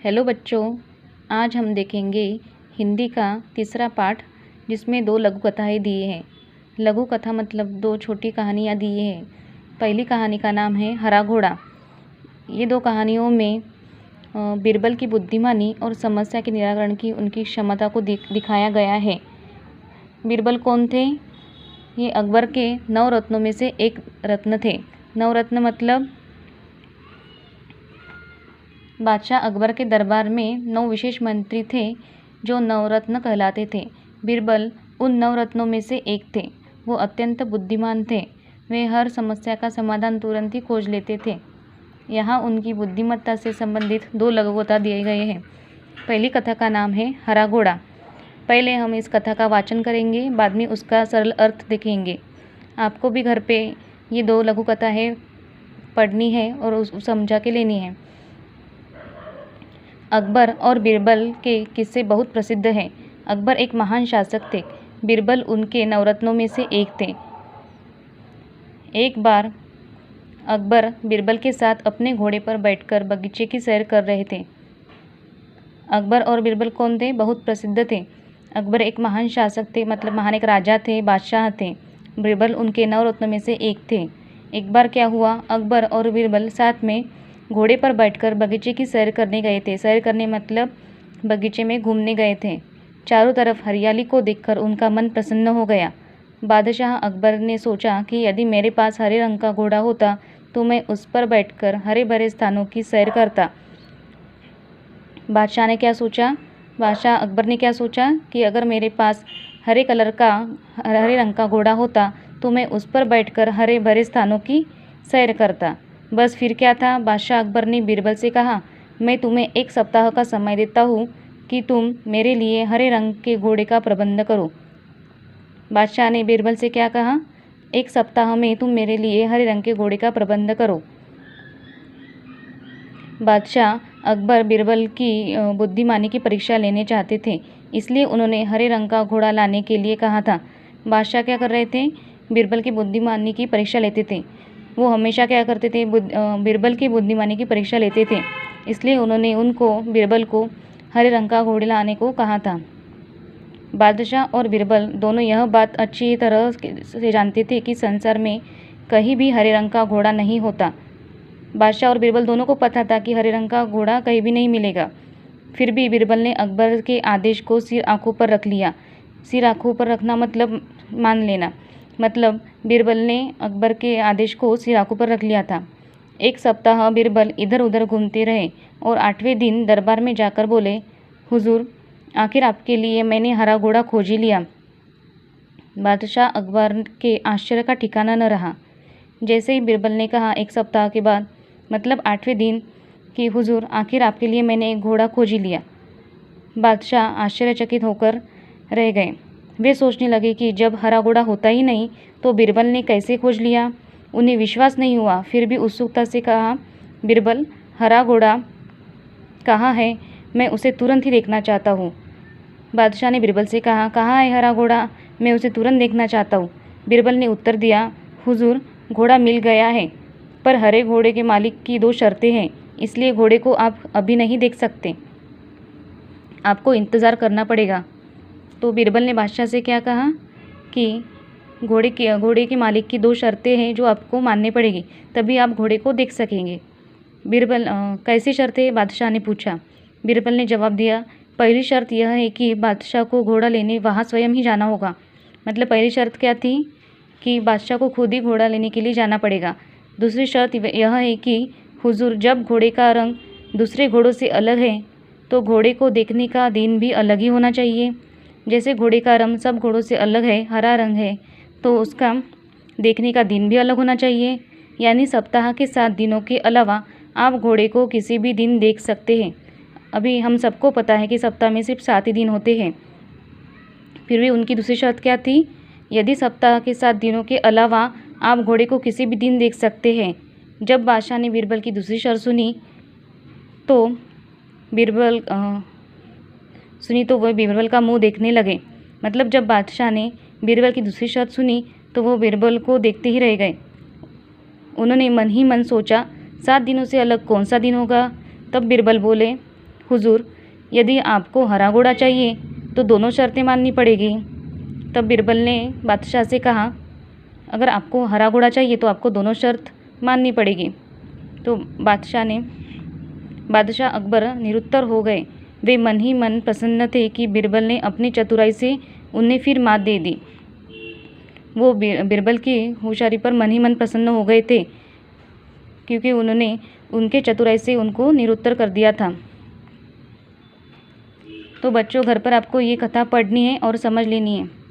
Hello बच्चों, आज हम देखेंगे हिंदी का तीसरा पाठ जिसमें 2 लघु कथाएँ दिए हैं। लघु कथा मतलब 2 छोटी कहानियाँ दिए हैं। पहली कहानी का नाम है हरा घोड़ा। ये 2 कहानियों में बीरबल की बुद्धिमानी और समस्या के निराकरण की उनकी क्षमता को दिखाया गया है। बीरबल कौन थे? ये अकबर के 9 रत्नों में से एक रत्न थे। 9 रत्न मतलब बादशाह अकबर के दरबार में 9 विशेष मंत्री थे जो नवरत्न कहलाते थे। बीरबल उन 9 रत्नों में से एक थे। वो अत्यंत बुद्धिमान थे। वे हर समस्या का समाधान तुरंत ही खोज लेते थे। यहाँ उनकी बुद्धिमत्ता से संबंधित 2 लघु कथा दिए गए हैं। पहली कथा का नाम है हरा घोड़ा। पहले हम इस कथा का वाचन करेंगे, बाद में उसका सरल अर्थ देखेंगे। आपको भी घर पे ये 2 लघु कथाएँ पढ़नी है और उस समझा के लेनी है। अकबर और बीरबल के किस्से बहुत प्रसिद्ध हैं। अकबर एक महान शासक थे। बीरबल उनके नवरत्नों में से एक थे। एक बार अकबर बीरबल के साथ अपने घोड़े पर बैठकर बगीचे की सैर कर रहे थे। अकबर और बीरबल कौन थे? बहुत प्रसिद्ध थे। अकबर एक महान शासक थे, मतलब महान एक राजा थे, बादशाह थे। बीरबल उनके 9 रत्नों में से एक थे। एक बार क्या हुआ, अकबर और बीरबल साथ में घोड़े पर बैठकर बगीचे की सैर करने गए थे। सैर करने मतलब बगीचे में घूमने गए थे। चारों तरफ हरियाली को देखकर उनका मन प्रसन्न हो गया। बादशाह अकबर ने सोचा कि यदि मेरे पास हरे रंग का घोड़ा होता तो मैं उस पर बैठकर हरे भरे स्थानों की सैर करता। बादशाह अकबर ने क्या सोचा कि अगर मेरे पास हरे रंग का घोड़ा होता तो मैं उस पर बैठकर हरे भरे स्थानों की सैर करता। बस फिर क्या था, बादशाह अकबर ने बीरबल से कहा, मैं तुम्हें 1 सप्ताह का समय देता हूँ कि तुम मेरे लिए हरे रंग के घोड़े का प्रबंध करो। बादशाह ने बीरबल से क्या कहा? 1 सप्ताह में तुम मेरे लिए हरे रंग के घोड़े का प्रबंध करो। बादशाह अकबर बीरबल की बुद्धिमानी की परीक्षा लेने चाहते थे, इसलिए उन्होंने हरे रंग का घोड़ा लाने के लिए कहा था। बादशाह क्या कर रहे थे? बीरबल की बुद्धिमानी की परीक्षा लेते थे। वो हमेशा क्या करते थे? बीरबल की बुद्धिमानी की परीक्षा लेते थे, इसलिए उन्होंने बीरबल को हरे रंग का घोड़ा लाने को कहा था। बादशाह और बीरबल दोनों यह बात अच्छी तरह से जानते थे कि संसार में कहीं भी हरे रंग का घोड़ा नहीं होता। बादशाह और बीरबल दोनों को पता था कि हरे रंग का घोड़ा कहीं भी नहीं मिलेगा। फिर भी बीरबल ने अकबर के आदेश को सिर आंखों पर रख लिया। सिर आंखों पर रखना मतलब मान लेना, मतलब बीरबल ने अकबर के आदेश को सिर आंखों पर रख लिया था। 1 सप्ताह बीरबल इधर उधर घूमते रहे और 8वें दिन दरबार में जाकर बोले, हुजूर, आखिर आपके लिए मैंने हरा घोड़ा खोज ही लिया। बादशाह अकबर के आश्चर्य का ठिकाना न रहा। जैसे ही बीरबल ने कहा 1 सप्ताह के बाद, मतलब 8वें दिन, कि हुजूर, आखिर आपके लिए मैंने एक घोड़ा खोज ही लिया, बादशाह आश्चर्यचकित होकर रह गए। वे सोचने लगे कि जब हरा घोड़ा होता ही नहीं तो बीरबल ने कैसे खोज लिया। उन्हें विश्वास नहीं हुआ। फिर भी उत्सुकता से कहा, बीरबल, हरा घोड़ा कहाँ है? मैं उसे तुरंत ही देखना चाहता हूँ। बादशाह ने बीरबल से कहा, कहाँ है हरा घोड़ा? मैं उसे तुरंत देखना चाहता हूँ। बीरबल ने उत्तर दिया, हुजूर, घोड़ा मिल गया है, पर हरे घोड़े के मालिक की 2 शर्तें हैं, इसलिए घोड़े को आप अभी नहीं देख सकते, आपको इंतज़ार करना पड़ेगा। तो बीरबल ने बादशाह से क्या कहा कि घोड़े के मालिक की 2 शर्तें हैं जो आपको माननी पड़ेगी, तभी आप घोड़े को देख सकेंगे। बीरबल, कैसी शर्तें? बादशाह ने पूछा। बीरबल ने जवाब दिया, पहली शर्त यह है कि बादशाह को घोड़ा लेने वहाँ स्वयं ही जाना होगा। मतलब पहली शर्त क्या थी कि बादशाह को खुद ही घोड़ा लेने के लिए जाना पड़ेगा। दूसरी शर्त यह है कि हुजूर, जब घोड़े का रंग दूसरे घोड़ों से अलग है तो घोड़े को देखने का दिन भी अलग ही होना चाहिए। जैसे घोड़े का रंग सब घोड़ों से अलग है, हरा रंग है, तो उसका देखने का दिन भी अलग होना चाहिए। यानी सप्ताह के 7 दिनों के अलावा आप घोड़े को किसी भी दिन देख सकते हैं। अभी हम सबको पता है कि सप्ताह में सिर्फ 7 ही दिन होते हैं। फिर भी उनकी दूसरी शर्त क्या थी? यदि सप्ताह के 7 दिनों के अलावा आप घोड़े को किसी भी दिन देख सकते हैं। जब बादशाह ने बीरबल की दूसरी शर्त सुनी तो वह बीरबल का मुंह देखने लगे। मतलब जब बादशाह ने बीरबल की दूसरी शर्त सुनी तो वो बीरबल को देखते ही रह गए। उन्होंने मन ही मन सोचा, 7 दिनों से अलग कौन सा दिन होगा? तब बीरबल बोले, हुजूर, यदि आपको हरा घोड़ा चाहिए तो दोनों शर्तें माननी पड़ेगी। तब बिरबल ने बादशाह से कहा, अगर आपको हरा घोड़ा चाहिए तो आपको दोनों शर्त माननी पड़ेगी। तो बादशाह अकबर निरुत्तर हो गए। वे मन ही मन प्रसन्न थे कि बिरबल ने अपनी चतुराई से उन्हें फिर मात दे दी। वो बिरबल की होशियारी पर मन ही मन प्रसन्न हो गए थे, क्योंकि उन्होंने उनके चतुराई से उनको निरुत्तर कर दिया था। तो बच्चों, घर पर आपको ये कथा पढ़नी है और समझ लेनी है।